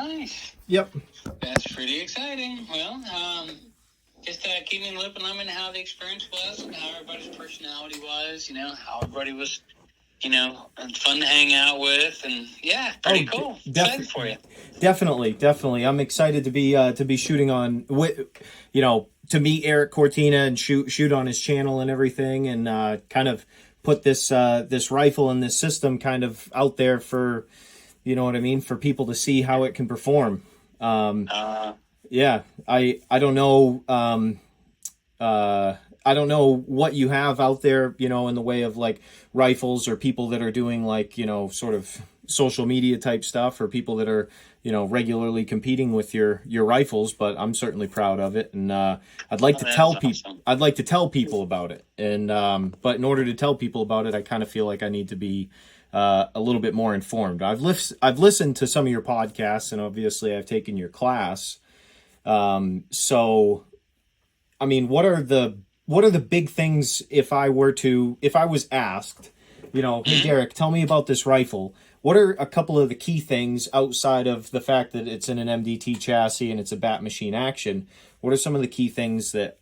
Nice. Yep. That's pretty exciting. Well, just keep me in the loop and let me know how the experience was and how everybody's personality was, how everybody was, and fun to hang out with. And yeah, pretty cool. Excited for you. Definitely. I'm excited to be shooting on, to meet Eric Cortina and shoot on his channel and everything, and kind of put this rifle and this system kind of out there for, you know what I mean, for people to see how it can perform. Yeah, I don't know. I don't know what you have out there, in the way of like rifles or people that are doing like, sort of social media type stuff, or people that are, regularly competing with your rifles, but I'm certainly proud of it. And, I'd like to tell people, I'd like to tell people about it. And, but in order to tell people about it, I kind of feel like I need to be, a little bit more informed. I've listened to some of your podcasts, and obviously I've taken your class. So, I mean, what are the big things if I was asked, hey, Derek, tell me about this rifle. What are a couple of the key things outside of the fact that it's in an MDT chassis and it's a bat machine action? What are some of the key things that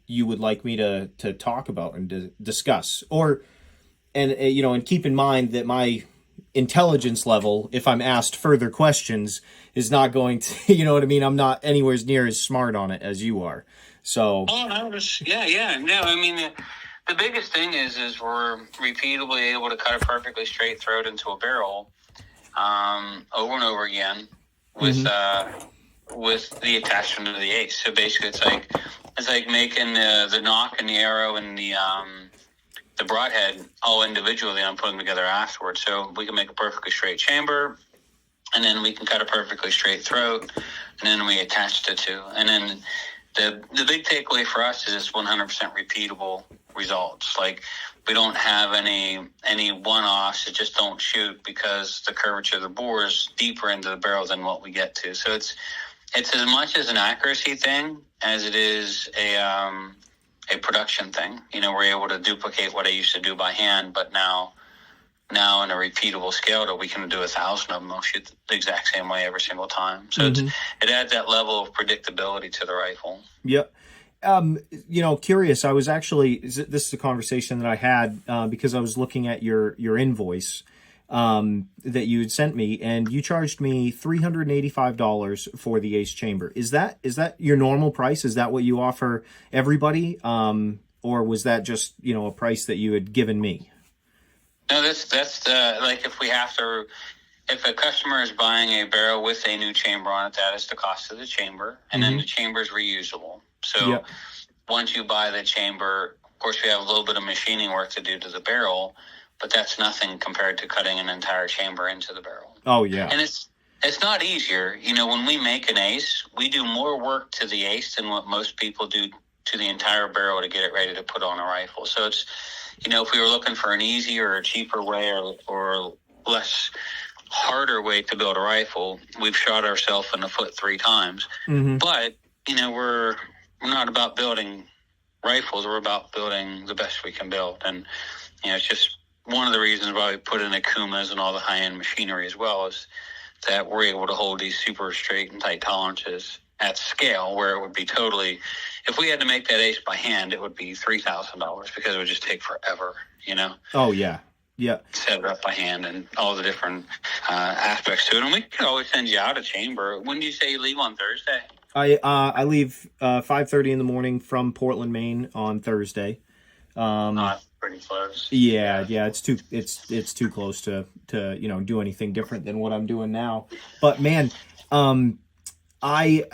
you would like me to talk about and to discuss? And keep in mind that my intelligence level, if I'm asked further questions, is not going to, you know what I mean? I'm not anywhere near as smart on it as you are. So. Oh, no, yeah. No, I mean, the biggest thing is we're repeatedly able to cut a perfectly straight throat into a barrel, over and over again with the attachment of the ace. So basically, it's like making the knock and the arrow and the broadhead all individually, and I'm putting them together afterwards. So we can make a perfectly straight chamber, and then we can cut a perfectly straight throat, and then we attach the two. And then the big takeaway for us is it's 100% repeatable results. Like, we don't have any one-offs that just don't shoot because the curvature of the bore is deeper into the barrel than what we get to. So it's as much as an accuracy thing as it is a production thing. We're able to duplicate what I used to do by hand, but now in a repeatable scale that we can do 1,000 of them. I'll shoot the exact same way every single time. So it adds that level of predictability to the rifle. Yep. Curious, I was actually, this is a conversation that I had because I was looking at your invoice that you had sent me, and you charged me $385 for the Ace chamber. Is that your normal price? Is that what you offer everybody? Or was that just, a price that you had given me? No, that's like if a customer is buying a barrel with a new chamber on it, that is the cost of the chamber. And then the chamber is reusable. So once you buy the chamber, of course, we have a little bit of machining work to do to the barrel, but that's nothing compared to cutting an entire chamber into the barrel. Oh, yeah. And it's not easier. When we make an ace, we do more work to the ace than what most people do to the entire barrel to get it ready to put on a rifle. So it's, if we were looking for an easier or cheaper way or less harder way to build a rifle, we've shot ourselves in the foot 3 times. But, we're not about building rifles. We're about building the best we can build. And, it's just one of the reasons why we put in Akumas and all the high-end machinery as well, is that we're able to hold these super straight and tight tolerances at scale, where it would be totally, if we had to make that ace by hand, it would be $3,000 because it would just take forever, Oh, yeah. Yeah. Set it up by hand and all the different aspects to it. And we could always send you out a chamber. When do you say you leave on Thursday? I leave 5:30 in the morning from Portland, Maine on Thursday. Pretty close. Yeah, it's too close to do anything different than what I'm doing now. But man, I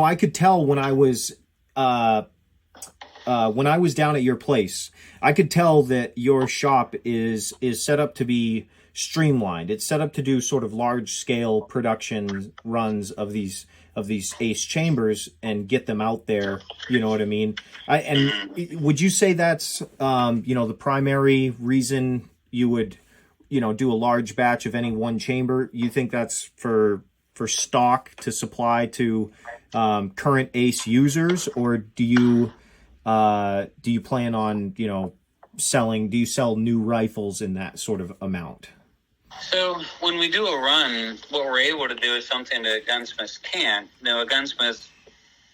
could tell when I was down at your place, I could tell that your shop is set up to be streamlined. It's set up to do sort of large scale production runs of these Ace chambers and get them out there. You know what I mean? And would you say that's the primary reason you would do a large batch of any one chamber? You think that's for stock to supply to current Ace users, or do you plan on selling? Do you sell new rifles in that sort of amount? So when we do a run, what we're able to do is something that gunsmiths can't. A gunsmith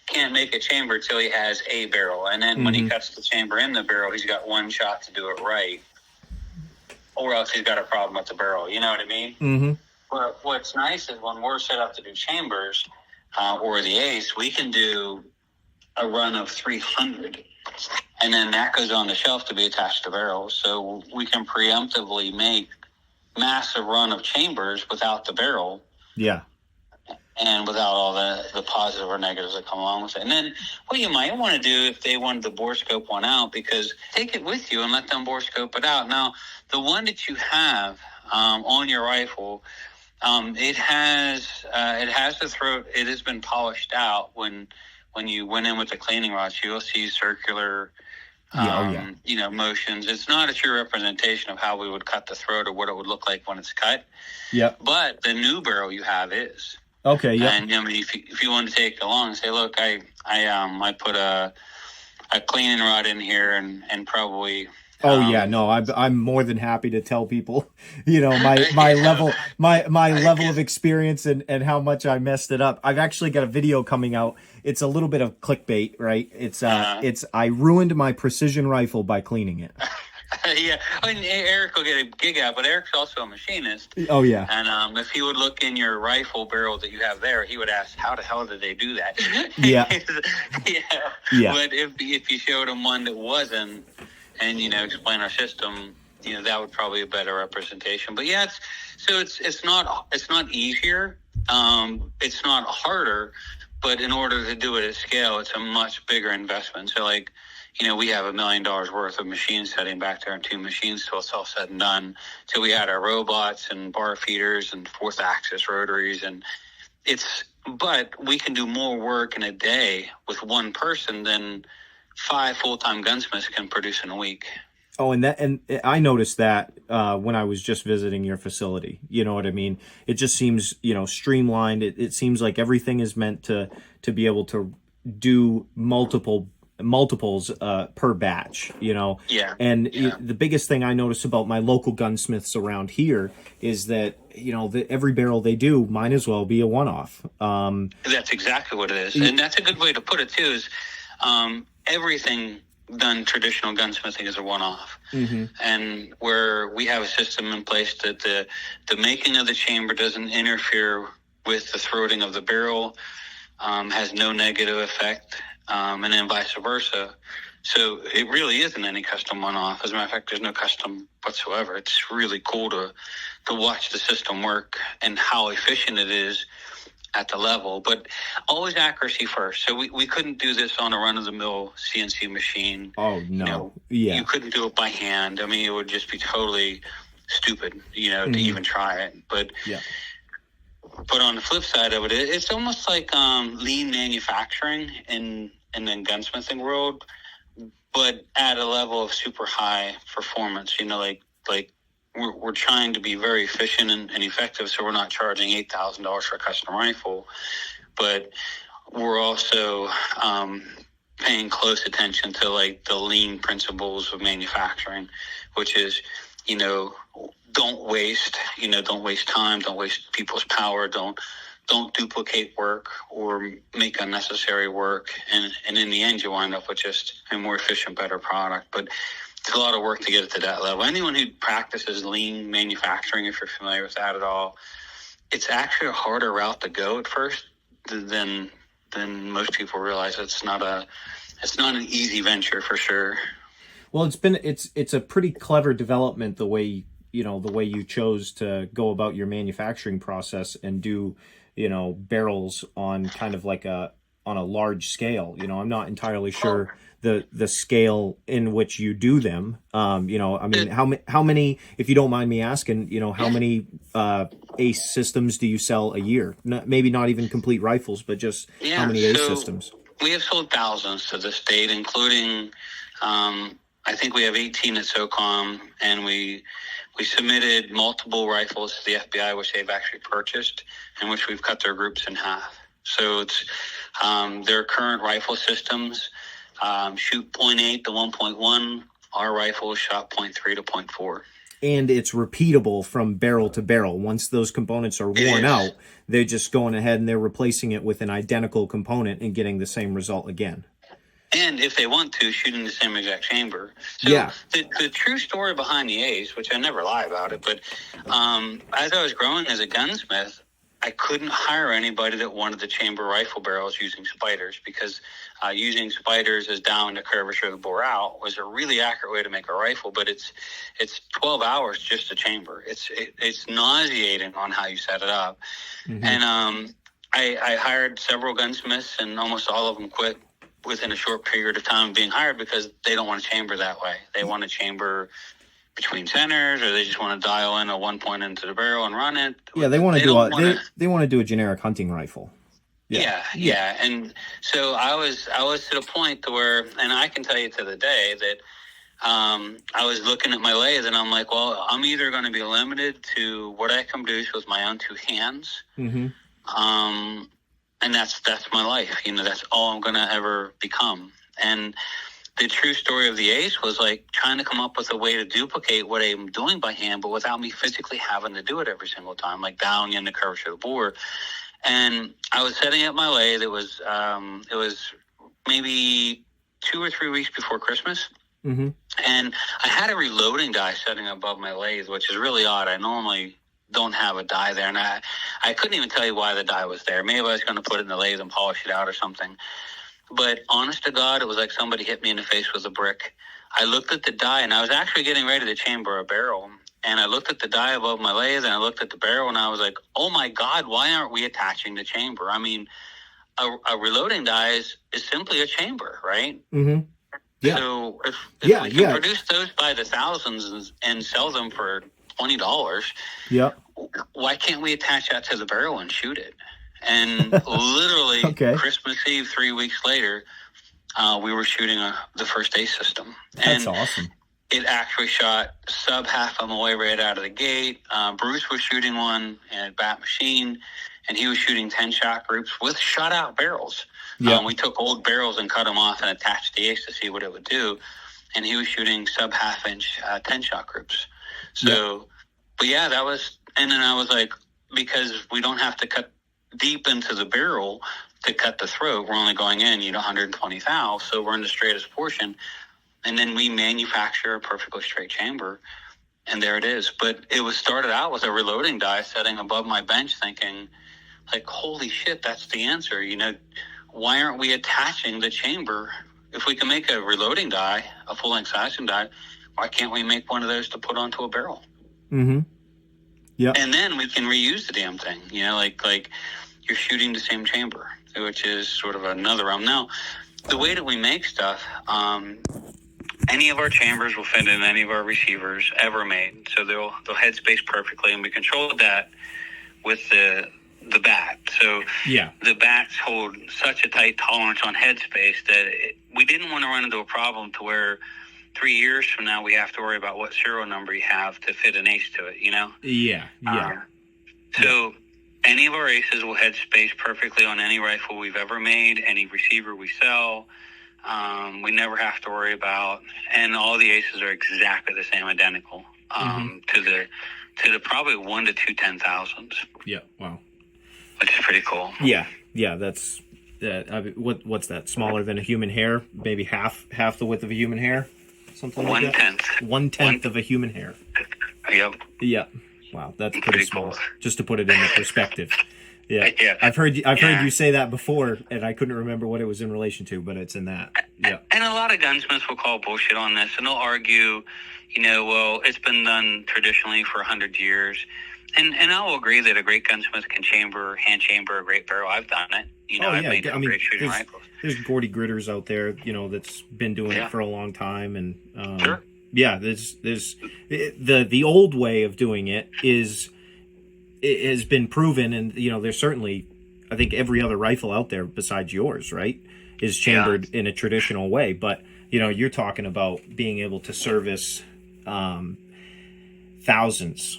can't make a chamber till he has a barrel, and then when he cuts the chamber in the barrel, he's got one shot to do it right, or else he's got a problem with the barrel. You know what I mean? Mm-hmm. But what's nice is when we're set up to do chambers or the ace, we can do a run of 300, and then that goes on the shelf to be attached to barrels. So we can preemptively make massive run of chambers without the barrel. Yeah. And without all the positive or negatives that come along with it. And then what you might want to do if they wanted to bore scope one out, because take it with you and let them bore scope it out. Now, the one that you have on your rifle, it has the throat. It has been polished out. When you went in with the cleaning rods, you'll see circular motions. It's not a true representation of how we would cut the throat or what it would look like when it's cut. Yeah. But the new barrel you have is. Okay. Yeah. And if you want to take it along and say, look, I put a cleaning rod in here and probably. No, I'm more than happy to tell people, my level of experience and how much I messed it up. I've actually got a video coming out. It's a little bit of clickbait, right? It's I ruined my precision rifle by cleaning it. Yeah, I mean, Eric will get a gig out, but Eric's also a machinist. Oh, yeah. And if he would look in your rifle barrel that you have there, he would ask, how the hell did they do that? Yeah. Yeah. But if you showed him one that wasn't, and, explain our system, that would probably be a better representation. But yeah, it's not easier. It's not harder, but in order to do it at scale, it's a much bigger investment. So we have $1 million worth of machines sitting back there and 2 machines till it's all said and done. So we had our robots and bar feeders and 4th axis rotaries, but we can do more work in a day with one person than 5 full-time gunsmiths can produce in a week. Oh, and I noticed that when I was just visiting your facility. You know what I mean? It just seems, streamlined. It seems like everything is meant to be able to do multiples per batch, Yeah. And the biggest thing I notice about my local gunsmiths around here is that every barrel they do might as well be a one-off. That's exactly what it is, and that's a good way to put it too. Is everything done traditional gunsmithing is a one-off, and where we have a system in place that the making of the chamber doesn't interfere with the throating of the barrel, has no negative effect. And then vice versa. So it really isn't any custom one-off. As a matter of fact, there's no custom whatsoever. It's really cool to watch the system work and how efficient it is at the level. But always accuracy first. So we couldn't do this on a run-of-the-mill CNC machine. Oh, no. Yeah. You couldn't do it by hand. I mean, it would just be totally stupid, to even try it. But yeah. But on the flip side of it, it's almost like lean manufacturing in the gunsmithing world, but at a level of super high performance. Like we're trying to be very efficient and effective, so we're not charging $8,000 for a custom rifle, but we're also paying close attention to the lean principles of manufacturing, which is don't waste time, don't waste people's power, don't duplicate work or make unnecessary work, and in the end you wind up with just a more efficient, better product. But it's a lot of work to get it to that level. Anyone who practices lean manufacturing, if you're familiar with that at all, it's actually a harder route to go at first than most people realize. It's not an easy venture for sure. Well, it's a pretty clever development the way you chose to go about your manufacturing process and do barrels on kind of on a large scale. I'm not entirely sure the scale in which you do them. I mean, how many, if you don't mind me asking, how many ACE systems do you sell a year? Maybe not even complete rifles, but just how many ACE systems? We have sold thousands to this date, including I think we have 18 at SOCOM, and we submitted multiple rifles to the FBI, which they've actually purchased, and which we've cut their groups in half. So it's their current rifle systems shoot 0.8 to 1.1. Our rifles shot 0.3 to 0.4. And it's repeatable from barrel to barrel. Once those components are worn out, they're just going ahead and they're replacing it with an identical component and getting the same result again. And if they want to, shoot in the same exact chamber. So the true story behind the Ace, which I never lie about it, but as I was growing as a gunsmith, I couldn't hire anybody that wanted the chamber rifle barrels using spiders, because using spiders as down the curvature of the bore out was a really accurate way to make a rifle, but it's 12 hours just a chamber. It's nauseating on how you set it up. Mm-hmm. And I hired several gunsmiths, and almost all of them quit within a short period of time of being hired, because they don't want to chamber that way. They want to chamber between centers, or they just want to dial in a 1 point into the barrel and run it. Yeah, they want to they want to do a generic hunting rifle. Yeah. And so I was to the point to where, and I can tell you to the day that I was looking at my lathe, and I'm like, well, I'm either going to be limited to what I can produce with my own two hands, and that's my life. That's all I'm going to ever become. And the true story of the Ace was like trying to come up with a way to duplicate what I'm doing by hand, but without me physically having to do it every single time, like dialing in the curvature of the bore. And I was setting up my lathe. It was maybe 2 or 3 weeks before Christmas. Mm-hmm. And I had a reloading die setting above my lathe, which is really odd. I normally don't have a die there. And I couldn't even tell you why the die was there. Maybe I was going to put it in the lathe and polish it out or something. But honest to God, it was like somebody hit me in the face with a brick. I looked at the die, and I was actually getting ready to chamber a barrel. And I looked at the die above my lathe, and I looked at the barrel, and I was like, oh, my God, why aren't we attaching the chamber? I mean, a reloading die is simply a chamber, right? Mm-hmm. Yeah. So if we can produce those by the thousands and sell them for $20, why can't we attach that to the barrel and shoot it? And literally Christmas Eve, 3 weeks later, we were shooting the first Ace system. That's awesome. It actually shot sub half of my way right out of the gate. Bruce was shooting one at Bat Machine, and he was shooting 10-shot groups with shot-out barrels. Yeah. We took old barrels and cut them off and attached the Ace to see what it would do, and he was shooting sub half-inch 10-shot groups. So, but yeah, that was, and then I was like, because we don't have to cut deep into the barrel to cut the throat, we're only going in, 120 thou, so we're in the straightest portion. And then we manufacture a perfectly straight chamber, and there it is. But it was started out with a reloading die setting above my bench, thinking, like, holy shit, that's the answer. Why aren't we attaching the chamber? If we can make a reloading die, a full-length sizing die, why can't we make one of those to put onto a barrel? Mm-hmm. Yeah. And then we can reuse the damn thing. Like you're shooting the same chamber, which is sort of another realm. Now, the way that we make stuff, any of our chambers will fit in any of our receivers ever made. So they'll headspace perfectly, and we control that with the bat. So the bats hold such a tight tolerance on headspace that we didn't want to run into a problem to where 3 years from now we have to worry about what serial number you have to fit an Ace to it, Yeah. So any of our Aces will headspace perfectly on any rifle we've ever made, any receiver we sell. We never have to worry about, and all the Aces are exactly the same, identical to the probably 1 to 2 10,000s. Yeah, wow, which is pretty cool. Yeah, that's what's that? Smaller than a human hair, maybe half the width of a human hair, something like that. 1/10 of a human hair. Yep. Yeah. Wow, that's pretty small. Cool. Just to put it into perspective. Yeah. I've heard you say that before, and I couldn't remember what it was in relation to, but it's in that. Yeah. And a lot of gunsmiths will call bullshit on this, and they'll argue, well, it's been done traditionally for 100 years. And I'll agree that a great gunsmith can hand chamber a great barrel. I've done it. I've made great shooting rifles. There's Gordy Gritters out there, that's been doing it for a long time, and sure. Yeah, there's the old way of doing it has been proven, and there's certainly, I think every other rifle out there besides yours, right, is chambered in a traditional way. But you're talking about being able to service thousands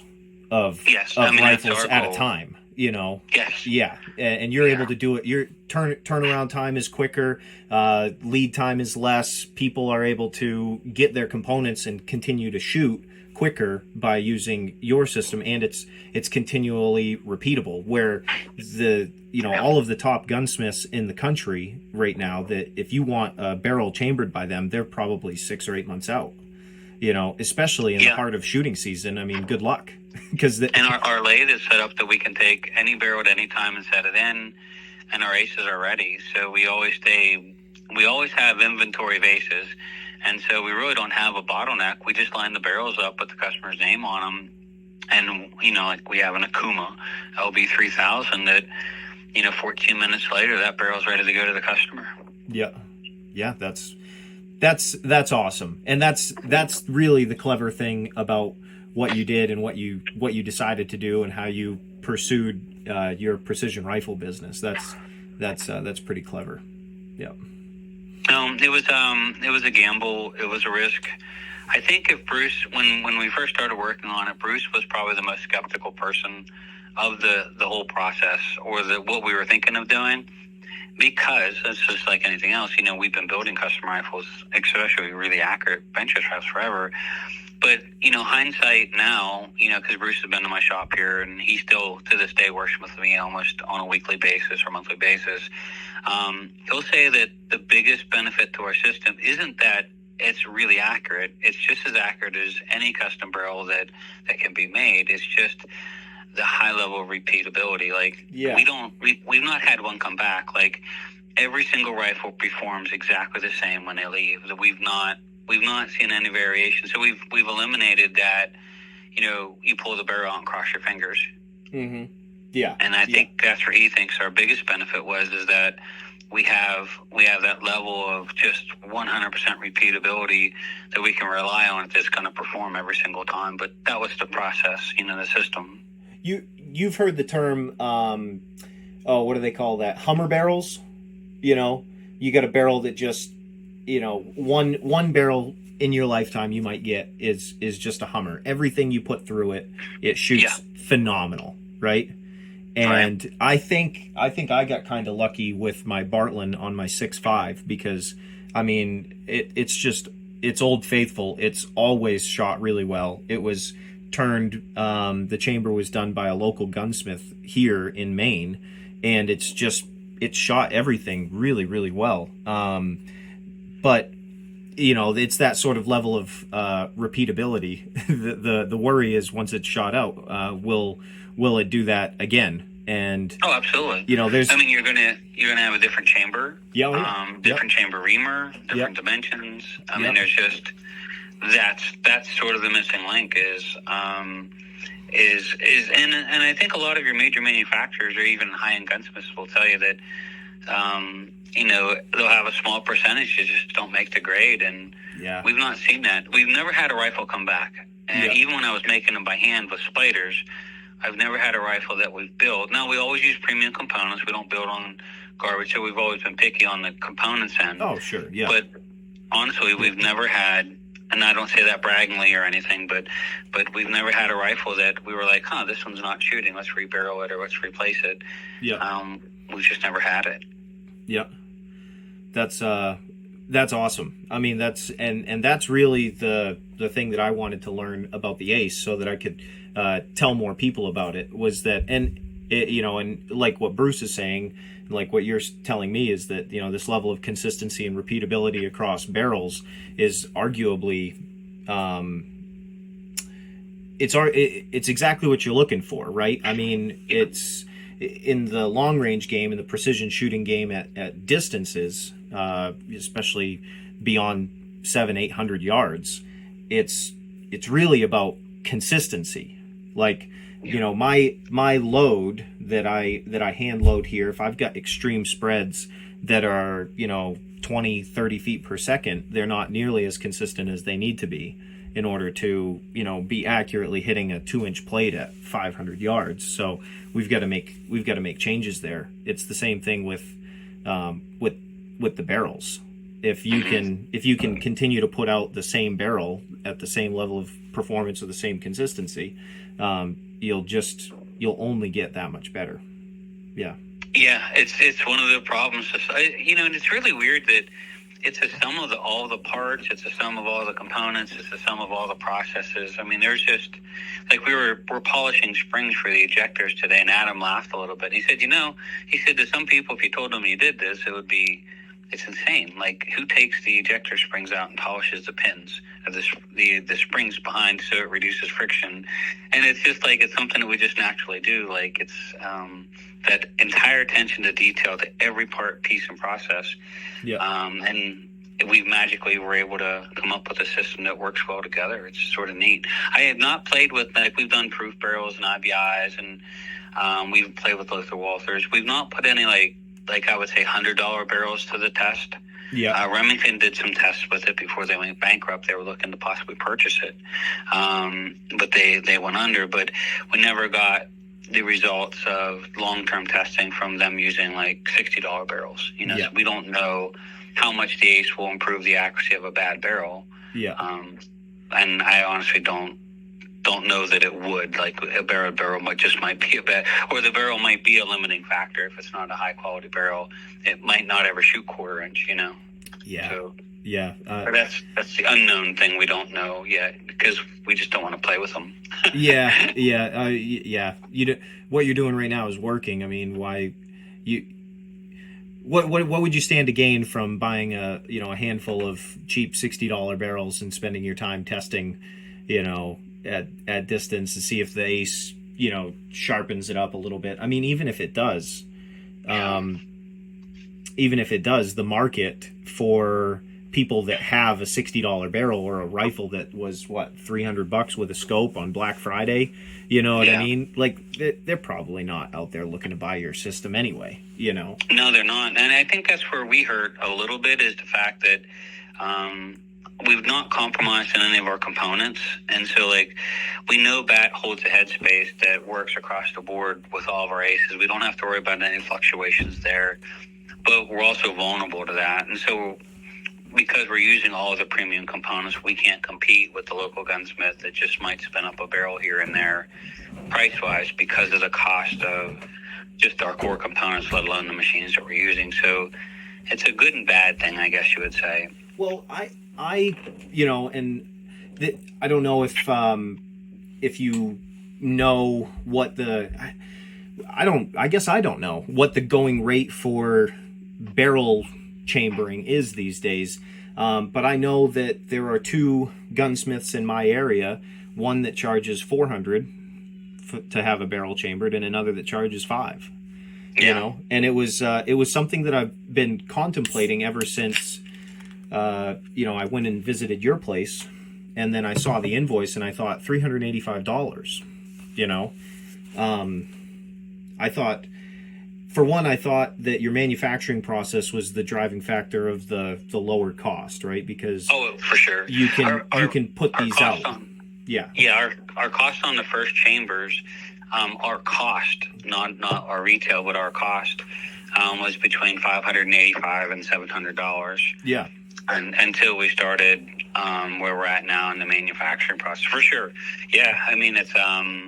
of rifles at a time. Yes. Yeah, and you're able to do it. Your turnaround time is quicker, lead time is less. People are able to get their components and continue to shoot quicker by using your system, and it's continually repeatable, where the all of the top gunsmiths in the country right now, that if you want a barrel chambered by them, they're probably 6 or 8 months out, especially in the heart of shooting season. I mean, good luck. And our lathe is set up that we can take any barrel at any time and set it in, and our aces are ready. So we always have inventory of aces, and so we really don't have a bottleneck. We just line the barrels up with the customer's name on them, and like we have an Akuma LB 3000 that 14 minutes later that barrel's ready to go to the customer. Yeah, that's awesome, and that's really the clever thing about what you did and what you decided to do and how you pursued your precision rifle business. That's pretty clever. Yeah. It was a gamble. It was a risk. I think if Bruce, when we first started working on it, Bruce was probably the most skeptical person of the whole process, or what we were thinking of doing, because it's just like anything else. We've been building custom rifles, especially really accurate bench rifles, forever. But, hindsight now, because Bruce has been to my shop here, and he still, to this day, works with me almost on a weekly basis or monthly basis, he'll say that the biggest benefit to our system isn't that it's really accurate. It's just as accurate as any custom barrel that can be made. It's just the high level of repeatability. Like, we've not had one come back. Like, every single rifle performs exactly the same when they leave. We've not seen any variation. So we've eliminated that, you pull the barrel out and cross your fingers. Mm-hmm. Yeah. And I think that's where he thinks our biggest benefit is that we have that level of just 100% repeatability that we can rely on that's going to perform every single time. But that was the process, the system. You've heard the term, what do they call that? Hummer barrels. You got a barrel that just, one barrel in your lifetime you might get is just a Hummer. Everything you put through it shoots phenomenal, right? And right. I think I got kind of lucky with my Bartlett on my 6.5, because I mean it's Old Faithful. It's always shot really well. It was turned, the chamber was done by a local gunsmith here in Maine, and it shot everything really, really well. But it's that sort of level of repeatability. The worry is, once it's shot out, will it do that again? And absolutely. There's. I mean, you're gonna have a different chamber. Different chamber reamer, different dimensions. I mean, there's just that's sort of the missing link is and I think a lot of your major manufacturers or even high-end gunsmiths will tell you that they'll have a small percentage that just don't make the grade, and we've not seen that. We've never had a rifle come back, and even when I was making them by hand with spiders, I've never had a rifle that we've built. Now, we always use premium components. We don't build on garbage, so we've always been picky on the components end. Oh, sure, yeah. But honestly, we've never had, and I don't say that braggingly or anything, but we've never had a rifle that we were like, this one's not shooting, let's rebarrel it or let's replace it. We've just never had it. Yeah. That's awesome. I mean, that's really the thing that I wanted to learn about the Ace, so that I could tell more people about it, was that, and like what Bruce is saying, like what you're telling me, is that this level of consistency and repeatability across barrels is arguably it's exactly what you're looking for, right? I mean, it's in the long range game, in the precision shooting game at distances, especially beyond 700-800 yards, it's really about consistency. Like, my load that I hand load here, if I've got extreme spreads that are 20-30 feet per second, they're not nearly as consistent as they need to be in order to be accurately hitting a 2-inch plate at 500 yards. So we've got to make changes there. It's the same thing with the barrels. If you can continue to put out the same barrel at the same level of performance or the same consistency, you'll only get that much better. Yeah, it's one of the problems. And it's really weird that it's a sum of all the parts. It's a sum of all the components. It's a sum of all the processes. I mean, there's just like we're polishing springs for the ejectors today, and Adam laughed a little bit. He said, he said to some people, if you told them you did this, it's insane. Like, who takes the ejector springs out and polishes the pins of the springs behind so it reduces friction? And it's just like, it's something that we just naturally do. Like, it's that entire attention to detail to every part, piece, and process. Yeah. And we magically were able to come up with a system that works well together. It's sort of neat. I have not played with, like, we've done proof barrels and IBIs, and we've played with Lothar Walthers. We've not put any, like I would say, $100 barrels to the test. Yeah. Remington did some tests with it before they went bankrupt. They were looking to possibly purchase it, but they went under. But we never got the results of long-term testing from them using like $60 barrels. So we don't know how much the ace will improve the accuracy of a bad barrel. Yeah. And I honestly don't know that it would. Like, a barrel might be a bad, or the barrel might be a limiting factor. If it's not a high quality barrel, it might not ever shoot 1/4 inch. Yeah. So, yeah. But that's the unknown thing we don't know yet, because we just don't want to play with them. Yeah. What you're doing right now is working. I mean, what would you stand to gain from buying a handful of cheap $60 barrels and spending your time testing, at distance to see if the ace, sharpens it up a little bit? I mean, even if it does, the market for people that have a $60 barrel or a rifle that was $300 with a scope on Black Friday, what I mean? Like, they're probably not out there looking to buy your system anyway, No, they're not. And I think that's where we hurt a little bit, is the fact that we've not compromised on any of our components. And so, like, we know BAT holds a headspace that works across the board with all of our aces. We don't have to worry about any fluctuations there, but we're also vulnerable to that. And so, because we're using all of the premium components, we can't compete with the local gunsmith that just might spin up a barrel here and there price-wise because of the cost of just our core components, let alone the machines that we're using. So it's a good and bad thing, I guess you would say. Well, I don't know if you know what I guess I don't know what the going rate for barrel chambering is these days. But I know that there are 2 gunsmiths in my area, one that charges $400 to have a barrel chambered and another that charges $5. And it was something that I've been contemplating ever since I went and visited your place, and then I saw the invoice and I thought $385. I thought that your manufacturing process was the driving factor of the lower cost, right? Because for sure, you can put these out. Our cost on the first chambers, our cost, not our retail, but our cost was between $585 and $700. Yeah. Until we started where we're at now in the manufacturing process, for sure. Yeah, I mean,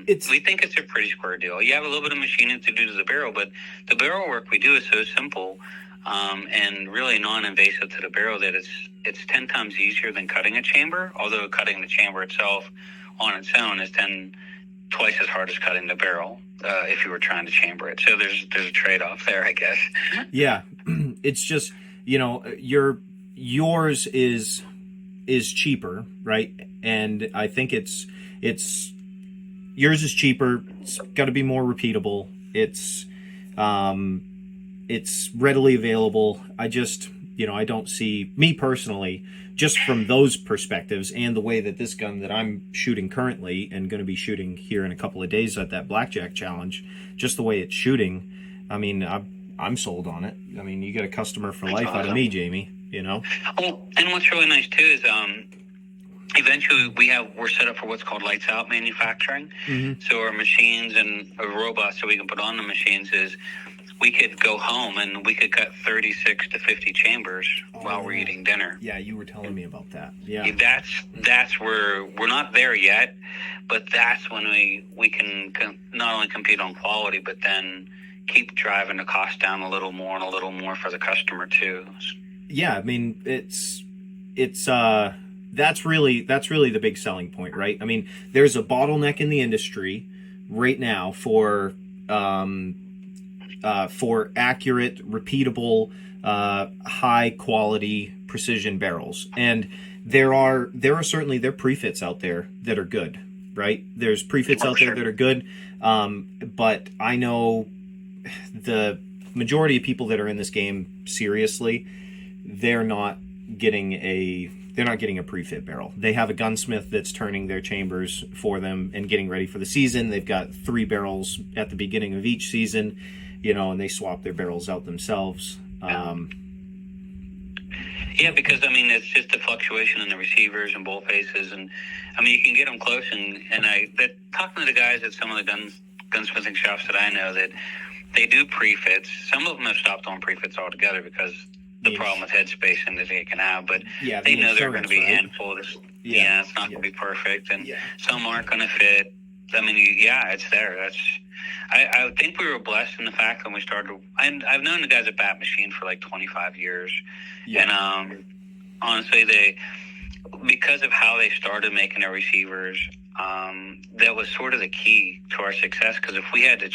we think it's a pretty square deal. You have a little bit of machining to do to the barrel, but the barrel work we do is so simple and really non-invasive to the barrel that it's 10 times easier than cutting a chamber, although cutting the chamber itself on its own is then twice as hard as cutting the barrel if you were trying to chamber it. So there's a trade-off there, I guess. Yeah, it's just, yours is cheaper, right? And I think it's yours is cheaper. It's got to be more repeatable. It's readily available. I just, I don't see, me personally, just from those perspectives and the way that this gun that I'm shooting currently and going to be shooting here in a couple of days at that Blackjack Challenge, just the way it's shooting, I mean, I'm sold on it. I mean, you get a customer for life out of me, Jamie. Well, and what's really nice too is eventually we're set up for what's called lights out manufacturing. Mm-hmm. So our machines and a robot so we can put on the machines is we could go home and we could cut 36 to 50 chambers while we're eating dinner. Yeah, you were telling me about that. Yeah. That's where we're not there yet, but that's when we can not only compete on quality, but then keep driving the cost down a little more and a little more for the customer too. Yeah, I mean, it's that's really the big selling point, right? I mean, there's a bottleneck in the industry right now for accurate, repeatable, high quality precision barrels, and there are certainly pre-fits out there that are good, right? There's pre-fits out there that are good, but I know the majority of people that are in this game seriously, they're not getting a pre-fit barrel. They have a gunsmith that's turning their chambers for them and getting ready for the season. They've got 3 barrels at the beginning of each season, and they swap their barrels out themselves. Yeah, because I mean it's just a fluctuation in the receivers and bowl faces, and I mean you can get them close. And talking to the guys at some of the gunsmithing shops that I know, that they do pre-fits. Some of them have stopped on pre-fits altogether because the problem with headspace and that they can have, but they know they're going to be a handful. It's not going to be perfect, and some aren't going to fit. I mean, it's there. I think we were blessed in the fact when we started, and I've known the guys at Bat Machine for like 25 years, and honestly, because of how they started making their receivers, that was sort of the key to our success. Because if we had to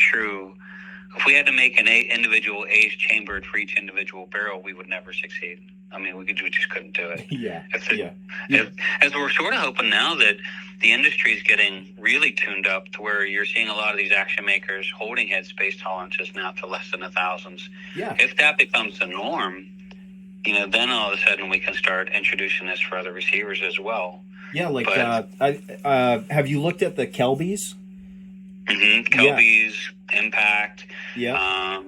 make an individual ace chambered for each individual barrel, we would never succeed. I mean, we just couldn't do it. As we're sort of hoping now that the industry is getting really tuned up to where you're seeing a lot of these action makers holding headspace tolerances now to less than 1,000s. Yeah. If that becomes the norm, then all of a sudden we can start introducing this for other receivers as well. Yeah, have you looked at the Kelbys? Mm-hmm. Kelbys, Impact. Yeah.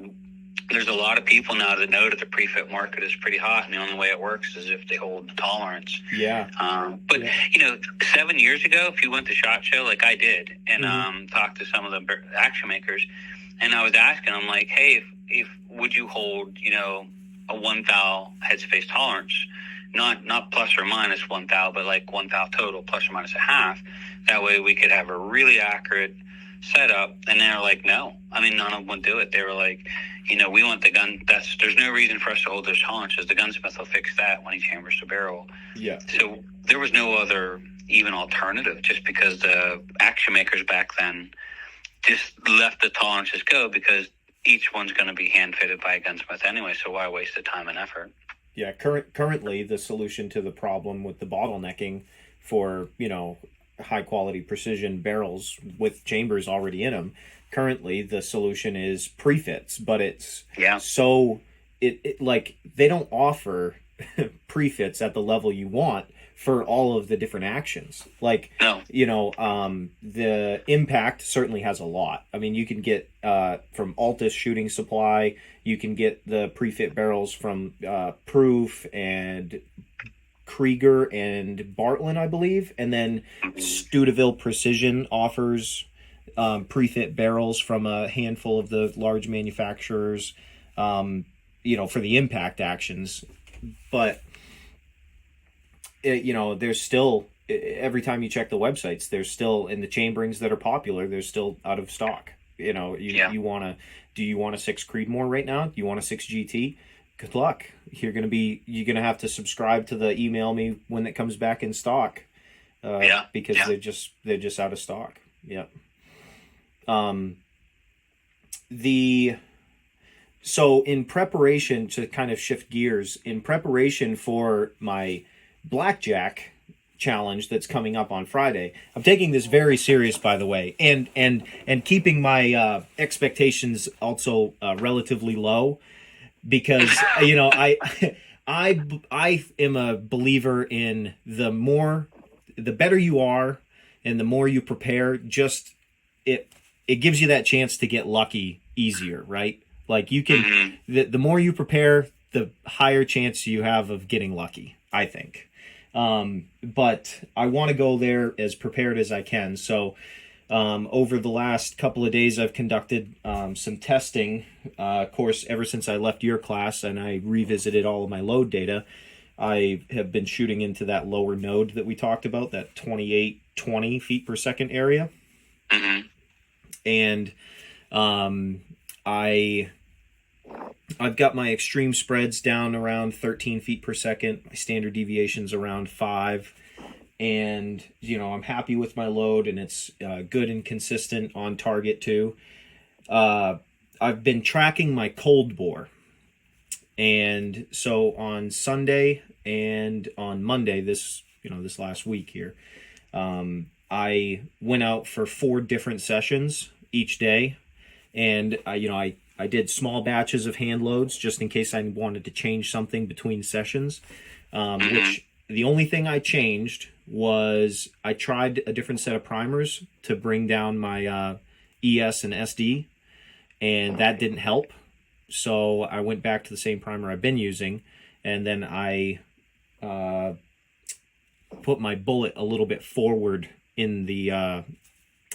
There's a lot of people now that know that the pre-fit market is pretty hot, and the only way it works is if they hold the tolerance. Yeah. 7 years ago, if you went to SHOT Show like I did and talked to some of the action makers, and I was asking them like, hey, if would you hold, a 1 thou headspace tolerance, not plus or minus 1 thou, but like 1 thou total plus or minus a half. That way we could have a really accurate setup. And they're like, no. I mean, none of them would do it. They were like, we want the gun. There's no reason for us to hold those tolerances. The gunsmith will fix that when he chambers the barrel. Yeah. So there was no other even alternative, just because the action makers back then just let the tolerances go, because each one's going to be hand fitted by a gunsmith anyway. So why waste the time and effort? Yeah. Currently, the solution to the problem with the bottlenecking for high quality precision barrels with chambers already in them, currently the solution is pre-fits, but it's so it like they don't offer pre-fits at the level you want for all of the different actions. Like, the Impact certainly has a lot. I mean, you can get from Altus Shooting Supply, you can get the pre-fit barrels from Proof and Krieger and Bartlett, I believe, and then Studeville Precision offers pre-fit barrels from a handful of the large manufacturers, for the impact actions. But there's still, every time you check the websites, there's still, in the chamberings that are popular, there's still out of stock. Do you want a 6 Creedmoor right now? Do you want a 6 GT? Good luck. You're gonna have to subscribe to the email me when it comes back in stock, because they're just out of stock. Yeah. So in preparation, to kind of shift gears, in preparation for my blackjack challenge that's coming up on Friday, I'm taking this very serious, by the way, and keeping my expectations also relatively low, because I am a believer in the better you are and the more you prepare, just it gives you that chance to get lucky easier, right? Like you can, the more you prepare, the higher chance you have of getting lucky, I think. But I want to go there as prepared as I can. So over the last couple of days, I've conducted some testing. Of course, ever since I left your class and I revisited all of my load data, I have been shooting into that lower node that we talked about, that 2820 feet per second area. And I've got my extreme spreads down around 13 feet per second. My standard deviation's around 5. And, I'm happy with my load, and it's good and consistent on target too. I've been tracking my cold bore. And so on Sunday and on Monday, this last week here, I went out for 4 different sessions each day. And, I did small batches of hand loads just in case I wanted to change something between sessions, which the only thing I changed was I tried a different set of primers to bring down my ES and SD, and that didn't help. So I went back to the same primer I've been using, and then I put my bullet a little bit forward in the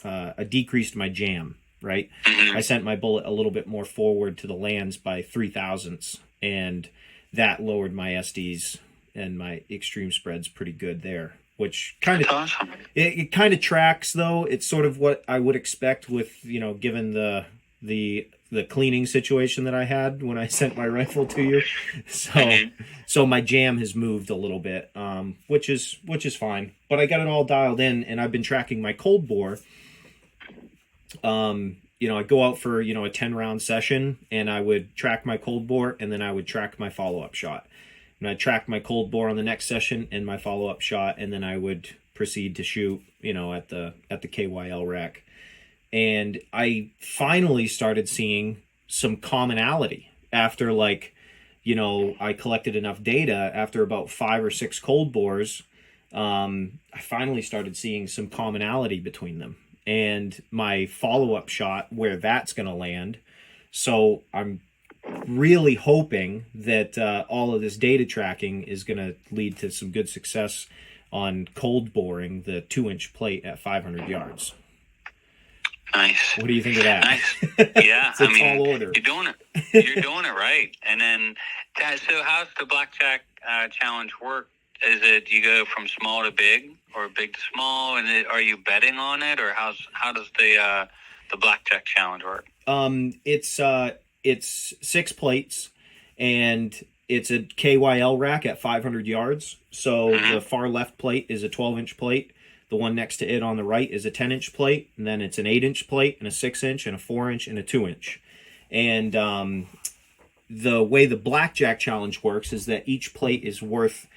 I decreased my jam, right? I sent my bullet a little bit more forward to the lands by 0.003, and that lowered my SDs and my extreme spreads pretty good there, which kind of awesome. it kind of tracks though. It's sort of what I would expect with, given the cleaning situation that I had when I sent my rifle to you. So my jam has moved a little bit, which is fine. But I got it all dialed in, and I've been tracking my cold bore. I go out for, a 10-round session, and I would track my cold bore, and then I would track my follow-up shot. And I'd track my cold bore on the next session and my follow-up shot, and then I would proceed to shoot, at the KYL rack. And I finally started seeing some commonality after I collected enough data after about 5 or 6 cold bores. I finally started seeing some commonality between them and my follow-up shot, where that's going to land. So I'm really hoping that all of this data tracking is going to lead to some good success on cold boring the 2-inch plate at 500 yards. Nice. What do you think of that? Nice. Yeah, It's a tall order. You're doing it. You're doing it right. And then, so how's the blackjack challenge work? Is it you go from small to big, or big to small, and are you betting on it, or how does the blackjack challenge work? It's 6 plates, and it's a KYL rack at 500 yards. So the far left plate is a 12-inch plate. The one next to it on the right is a 10-inch plate, and then it's an 8-inch plate, and a 6-inch, and a 4-inch, and a 2-inch. And the way the blackjack challenge works is that each plate is worth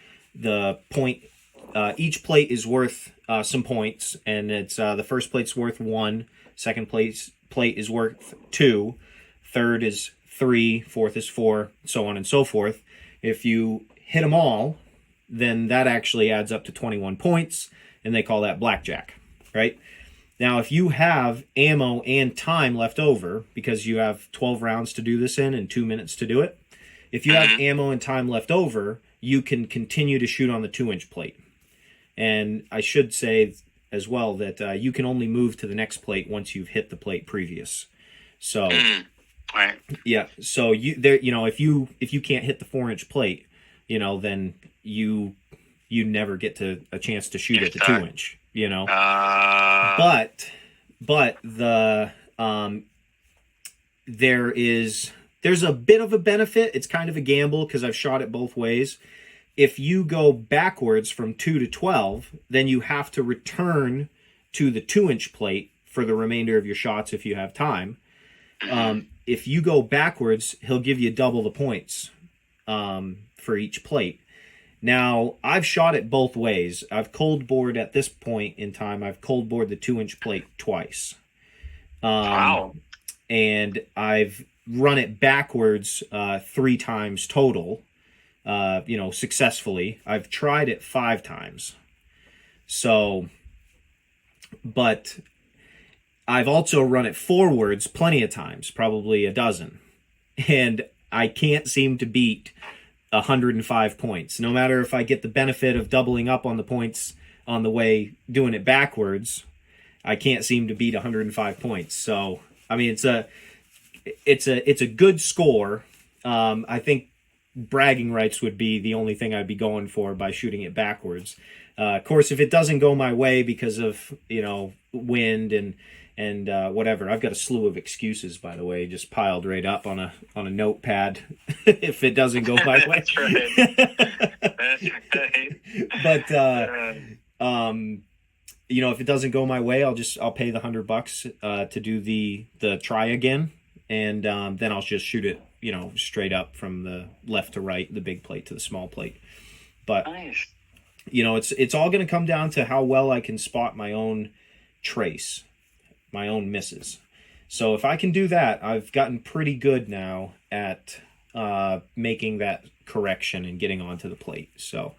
each plate is worth some points, and it's the first plate's worth 1, second plate is worth 2, third is 3, fourth is 4, so on and so forth. If you hit them all, then that actually adds up to 21 points, and they call that blackjack, right? Now, if you have ammo and time left over, because you have 12 rounds to do this in and 2 minutes to do it, if you have ammo and time left over, you can continue to shoot on the 2-inch plate. And I should say as well that you can only move to the next plate once you've hit the plate previous. So, right. Yeah. So if you can't hit the 4-inch plate, then you never get to a chance to shoot at the 2-inch. But the there's a bit of a benefit. It's kind of a gamble because I've shot it both ways. If you go backwards from 2 to 12, then you have to return to the 2-inch plate for the remainder of your shots if you have time. If you go backwards, he'll give you double the points for each plate. Now, I've shot it both ways. I've cold bored at this point in time. I've cold bored the 2-inch plate twice. Wow. And I've run it backwards 3 times total. Successfully. I've tried it 5 times. So, but I've also run it forwards plenty of times, probably a dozen. And I can't seem to beat 105 points. No matter if I get the benefit of doubling up on the points on the way doing it backwards, I can't seem to beat 105 points. So, I mean, it's a good score. I think bragging rights would be the only thing I'd be going for by shooting it backwards. Of course, if it doesn't go my way because of, wind and and whatever. I've got a slew of excuses, by the way, just piled right up on a notepad if it doesn't go my way. That's right. That's right. But if it doesn't go my way, I'll pay the $100 to do the try again, and then I'll just shoot it, straight up from the left to right, the big plate to the small plate. But nice. It's all going to come down to how well I can spot my own trace, my own misses. So if I can do that, I've gotten pretty good now at making that correction and getting onto the plate. So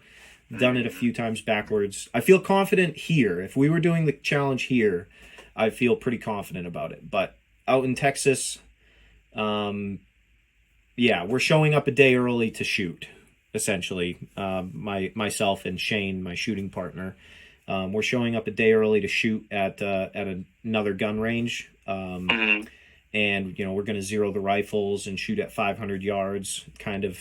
done it a few times backwards. I feel confident here. If we were doing the challenge here, I feel pretty confident about it. But out in Texas, we're showing up a day early to shoot, essentially. Myself and Shane, my shooting partner, we're showing up a day early to shoot at another gun range. And, we're going to zero the rifles and shoot at 500 yards, kind of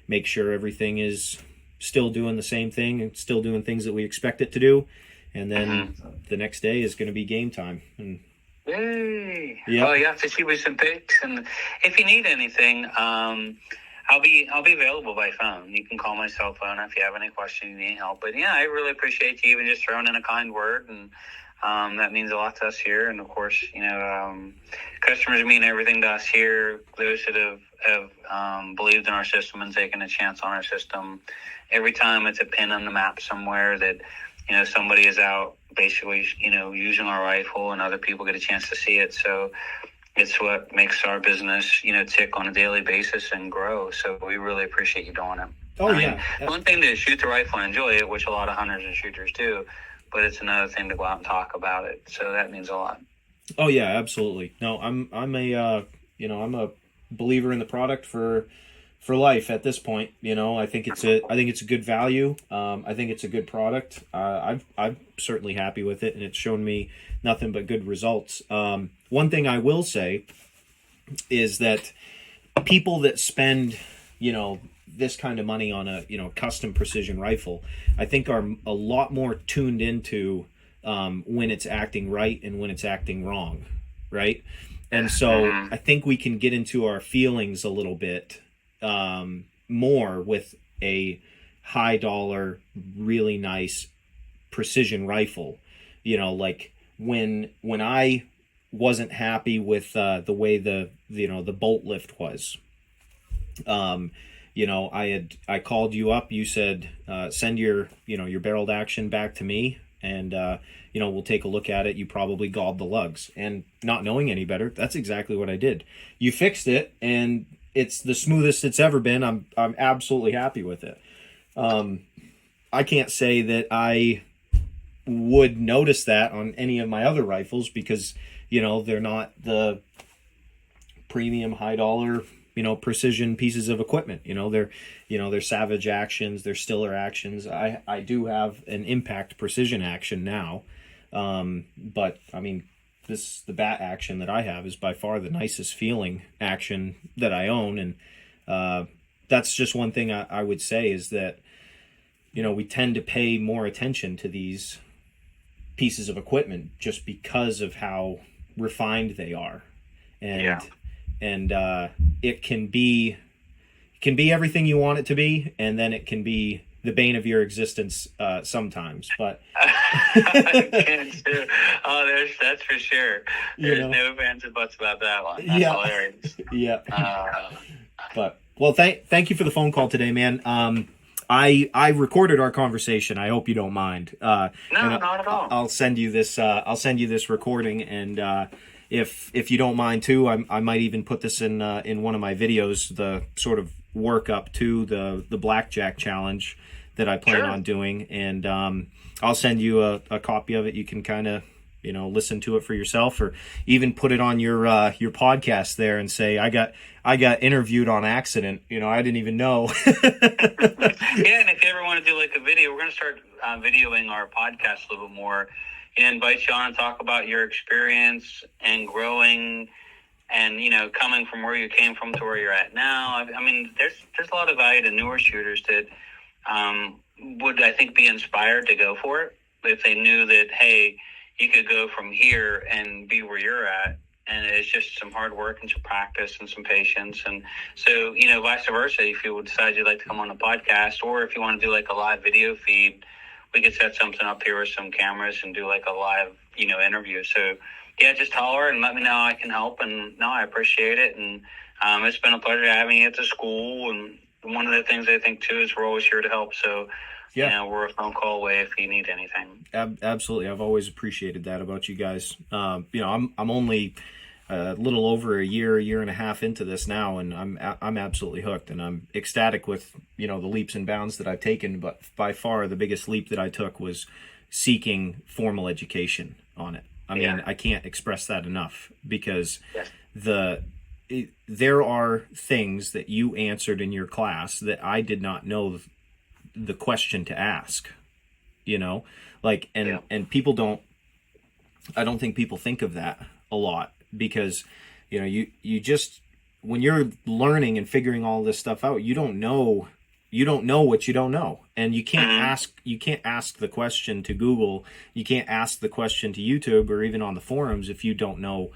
make sure everything is still doing the same thing and still doing things that we expect it to do. And then the next day is going to be game time. And yay! Yep. Well, you have to shoot me some pics, and if you need anything, I'll be available by phone. You can call my cell phone if you have any questions, you need help. But yeah, I really appreciate you even just throwing in a kind word, and that means a lot to us here. And of course, customers mean everything to us here. Those that have believed in our system and taken a chance on our system. Every time it's a pin on the map somewhere that somebody is out basically using our rifle, and other people get a chance to see it. So it's what makes our business tick on a daily basis and grow. So we really appreciate you doing it. I mean, one thing to shoot the rifle and enjoy it, which a lot of hunters and shooters do, but it's another thing to go out and talk about it. So that means a lot. Oh yeah, absolutely. No, I'm a believer in the product for life at this point. I think it's a good value. I think it's a good product. I'm certainly happy with it, and it's shown me nothing but good results. One thing I will say is that people that spend, this kind of money on a, custom precision rifle, I think are a lot more tuned into when it's acting right and when it's acting wrong, right? And so I think we can get into our feelings a little bit more with a high dollar, really nice precision rifle. Like when I wasn't happy with the way the bolt lift was, I called you up, you said send your barreled action back to me, and we'll take a look at it. You probably galled the lugs, and not knowing any better, that's exactly what I did. You fixed it, and it's the smoothest it's ever been. I'm absolutely happy with it. I can't say that I would notice that on any of my other rifles because, they're not the premium high dollar, precision pieces of equipment. They're Savage actions, they're Stiller actions. I do have an Impact precision action now. But I mean, the bat action that I have is by far the nicest feeling action that I own. And that's just one thing I would say is that, we tend to pay more attention to these pieces of equipment just because of how refined they are. And it can be everything you want it to be, and then it can be the bane of your existence sometimes. But that's for sure. There's no ifs and buts about that one. That's hilarious. Yeah. But thank you for the phone call today, man. I recorded our conversation. I hope you don't mind. No, not at all. I'll send you this. I'll send you this recording, and if you don't mind too, I might even put this in one of my videos. The sort of work up to the blackjack challenge that I plan on doing, and I'll send you a copy of it. You can kind of listen to it for yourself, or even put it on your podcast there and say I got interviewed on accident. I didn't even know. Yeah, and if you ever want to do like a video, we're going to start videoing our podcast a little bit more and invite you on and talk about your experience and growing and, coming from where you came from to where you're at now. I mean, there's a lot of value to newer shooters that would, I think, be inspired to go for it if they knew that, hey, you could go from here and be where you're at. And it's just some hard work and some practice and some patience. And so, vice versa, if you would decide you'd like to come on the podcast, or if you want to do like a live video feed, we could set something up here with some cameras and do like a live, interview. So yeah, just holler and let me know how I can help. And no, I appreciate it. And it's been a pleasure having you at the school. And one of the things I think too is we're always here to help. So yeah, we're a phone call away if you need anything. Absolutely. I've always appreciated that about you guys. I'm only a little over a year and a half into this now, and I'm absolutely hooked, and I'm ecstatic with, the leaps and bounds that I've taken. But by far the biggest leap that I took was seeking formal education on it. I mean, I can't express that enough, because there are things that you answered in your class that I did not know the question to ask, and people don't, I don't think people think of that a lot, because, you just, when you're learning and figuring all this stuff out, you don't know what you don't know. And you can't ask the question to Google. You can't ask the question to YouTube or even on the forums if you don't know,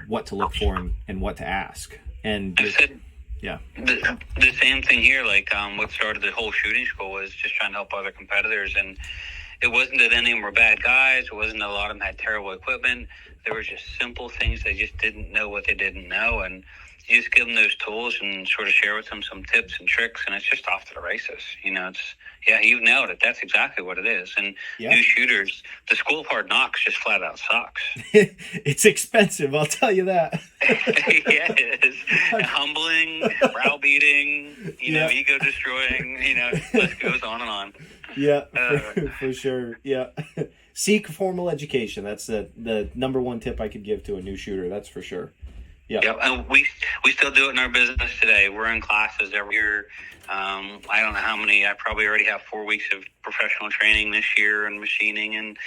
what to look for and what to ask. And the same thing here, like what started the whole shooting school was just trying to help other competitors. And it wasn't that any of them were bad guys. It wasn't that a lot of them had terrible equipment. There were just simple things they just didn't know what they didn't know. And you just give them those tools and sort of share with them some tips and tricks, and it's just off to the races. You've nailed it. That's exactly what it is. And new shooters, the school of hard knocks just flat out sucks. It's expensive, I'll tell you that. Yeah, it is. Humbling, browbeating, ego destroying, list goes on and on. Yeah, for sure. Yeah. Seek formal education. That's the number one tip I could give to a new shooter. That's for sure. Yeah. And we still do it in our business today. We're in classes every year. I don't know how many. I probably already have 4 weeks of professional training this year, and machining and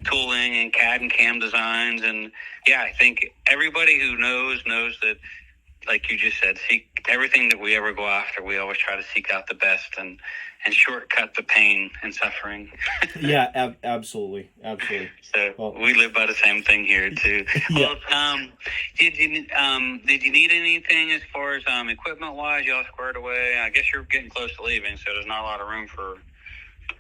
tooling and CAD and CAM designs. And I think everybody who knows that, like you just said, seek everything that we ever go after. We always try to seek out the best and shortcut the pain and suffering. Yeah, absolutely. So we live by the same thing here too. Yeah. Well, did you need anything as far as equipment wise? You all squared away? I guess you're getting close to leaving, so there's not a lot of room for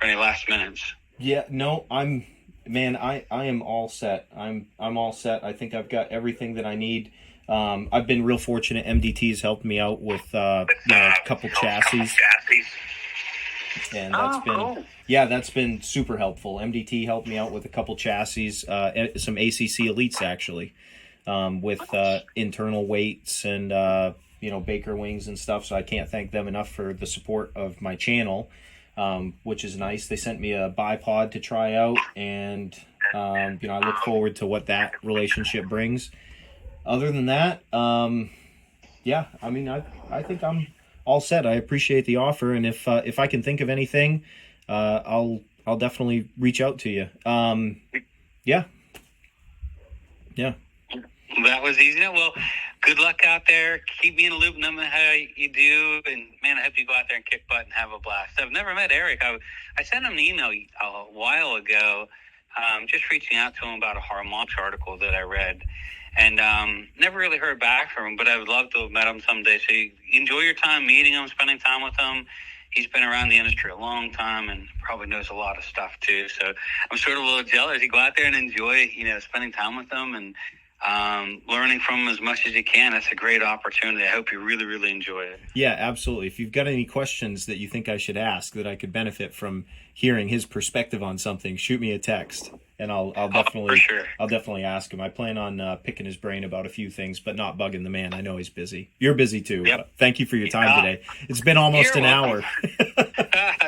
any last minutes. Yeah, no, I am all set. I'm all set. I think I've got everything that I need. I've been real fortunate. MDT's helped me out with a couple chassis. And that's been super helpful. MDT helped me out with a couple chassis, some ACC Elites actually, with internal weights and Baker wings and stuff. So I can't thank them enough for the support of my channel, which is nice. They sent me a bipod to try out, and I look forward to what that relationship brings. Other than that, I think I'm all set. I appreciate the offer, and if I can think of anything, I'll definitely reach out to you. Yeah. That was easy. Well, good luck out there. Keep me in the loop. Know how you do, and man, I hope you go out there and kick butt and have a blast. I've never met Eric. I sent him an email a while ago, just reaching out to him about a Harmonix article that I read. And never really heard back from him, but I would love to have met him someday. So you enjoy your time meeting him, spending time with him. He's been around the industry a long time and probably knows a lot of stuff too. So I'm sort of a little jealous. You go out there and enjoy, spending time with him and learning from him as much as you can. That's a great opportunity. I hope you really, really enjoy it. Yeah, absolutely. If you've got any questions that you think I should ask that I could benefit from hearing his perspective on something, shoot me a text. And I'll definitely, for sure. I'll definitely ask him. I plan on picking his brain about a few things, but not bugging the man. I know he's busy. You're busy too. Yep. Thank you for your time today. It's been almost an hour.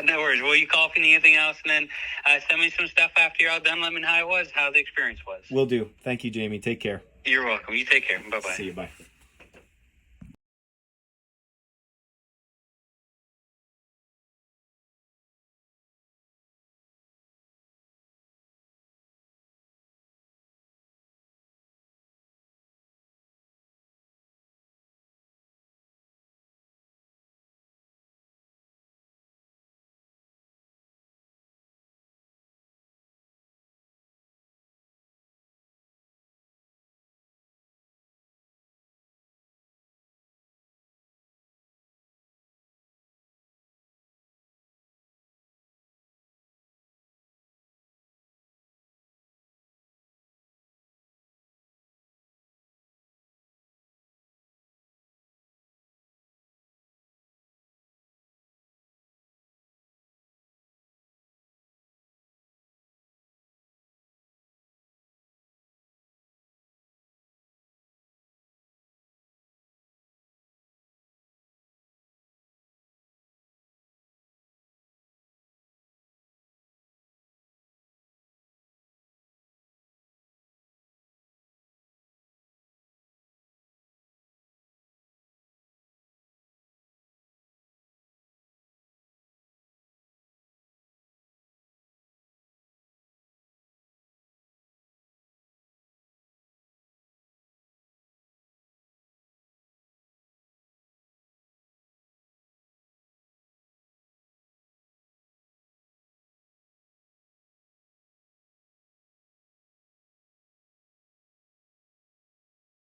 No worries. Well, you call if you need anything else, and then send me some stuff after you're all done. Let me know how the experience was. Will do. Thank you, Jamie. Take care. You're welcome. You take care. Bye-bye. See you. Bye.